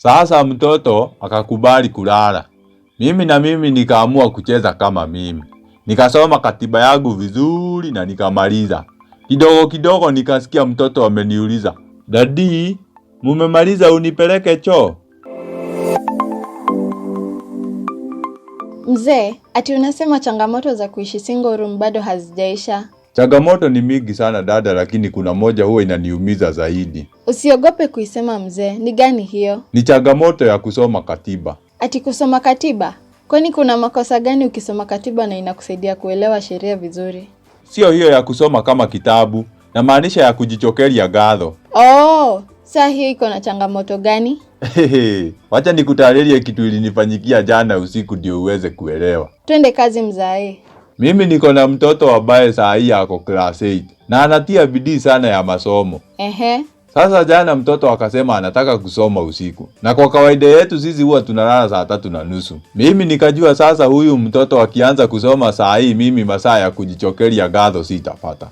Sasa mtoto akakubali kulala. Mimi nikaamua kucheza kama mimi. Nikasoma katiba yangu vizuri na nikamaliza. Kidogo kidogo nikasikia mtoto ameniuliza, "Daddy, mumemaliza unipeleke choo?" Mzee, ati unasema changamoto za kuishi single room bado hazijaisha? Changamoto ni mingi sana dada, lakini kuna moja huwa inaniumiza zaidi. Usiogope kuisema mzee, ni gani hiyo? Ni changamoto ya kusoma katiba. Ati kusoma katiba? Kwani kuna makosa gani ukisoma katiba na inakusaidia kuelewa sheria vizuri? Sio hiyo ya kusoma kama kitabu, na maanisha ya kujichokeria gadho. Saa hiyo iko na changamoto gani? Wacha nikutaririe kitu ilinifanyikia jana usiku ndio uweze kuelewa. Twende kazi mzae. Mimi niko na mtoto ambaye saa hii ako class 8 na anatia bidii sana ya masomo. Sasa jana mtoto akasema anataka kusoma usiku. Na kwa kawaida yetu sisi huwa tunalala saa 3:30. Mimi nikajua sasa huyu mtoto akianza kusoma saa hii mimi masaa ya kujichokeria gadho sitapata.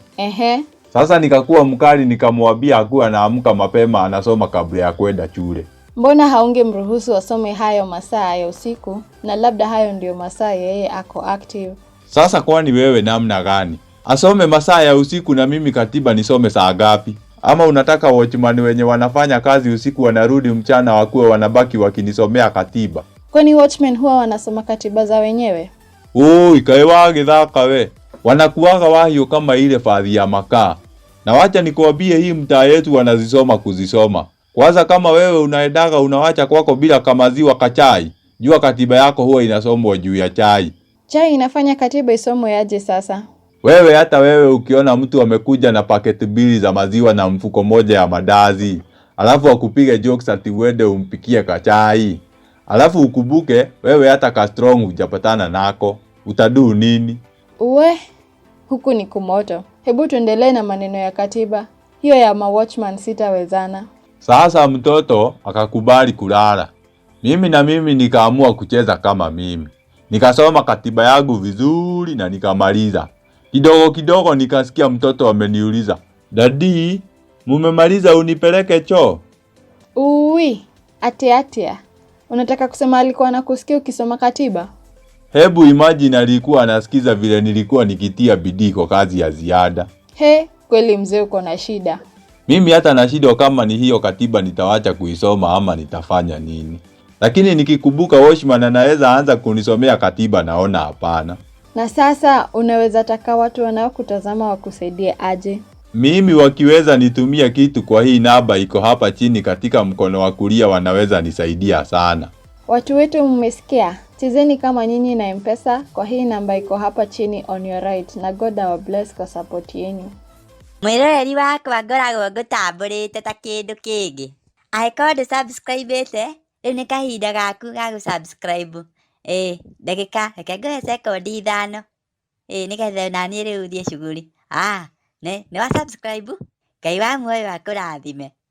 Sasa nikakuwa mkali, nikamwambia akuwa anaamka mapema anasoma kabla ya kwenda shule. Mbona haungemruhusu asome hayo masaa ya usiku, na labda hayo ndio masaa yeye ako active? Sasa kwani wewe namna gani? Asome masaa ya usiku na mimi katiba nisome saa ngapi? Ama unataka watchman wenye wanafanya kazi usiku wanarudi mchana wakuwe wanabaki wakinisomea katiba? Kwani watchmen huwa wanasoma katiba za wenyewe? Ikae wagithaka we. Wanakuaga wahio kama ile fadhi ya makaa. Na wacha nikuambie hii mtaa yetu wanazisoma kuzisoma. Kwanza kama wewe unaendaga unawacha kwako bila kamaziwa kachai, jua katiba yako huwa inasomwa juu ya chai. Chai inafanya katiba isomwe aje sasa? Hata wewe ukiona mtu amekuja na paketi mbili za maziwa na mfuko moja ya madazi, alafu akupige jokes ati uende umpikie kachai, alafu ukumbuke wewe hata ka strong hujapatana nako, utadu nini? Huku ni kumoto. Hebu tuendelee na maneno ya katiba. Hiyo ya watchman sitawezana. Sasa mtoto akakubali kulala. Mimi nikaamua kucheza kama mimi. Nikasoma katiba yangu vizuri na nikamaliza. Kidogo kidogo nikasikia mtoto ameniuliza, "Daddy, mumemaliza unipeleke choo?" Atia. Unataka kusema alikuwa anakusikia ukisoma katiba? Hebu imagine alikuwa anasikiza vile nilikuwa nikitia bidii kwa kazi ya ziada. Kweli mzee uko na shida. Mimi hata na shida kama ni hiyo katiba nitawacha kuisoma ama nitafanya nini. Lakini nikikumbuka watchman anaweza anza kunisomea katiba naona hapana. Na sasa unaweza taka watu wanaokutazama wakusaidie aje? Mimi wakiweza nitumia kitu kwa hii namba iko hapa chini katika mkono wa kulia wanaweza nisaidia sana. Watu wetu mmesikia? Chezeni kama nyinyi na M-Pesa kwa hii namba iko hapa chini on your right, na God will bless kwa support yenu. Mwiroreri wakwa ngoragwo ngũtambũrĩte ta kĩndũ kĩngĩ. Angĩkorwo ndũ-subscribe-ĩte, rĩu nĩ kahinda gaku ga gũ-subscribe. Ndagĩka, reke ngoye sekondi 5. Nĩgetha onaniĩ rĩu thiĩ shughuli. Nĩ wa subscribe? Ngai wa muoyo akũrathime.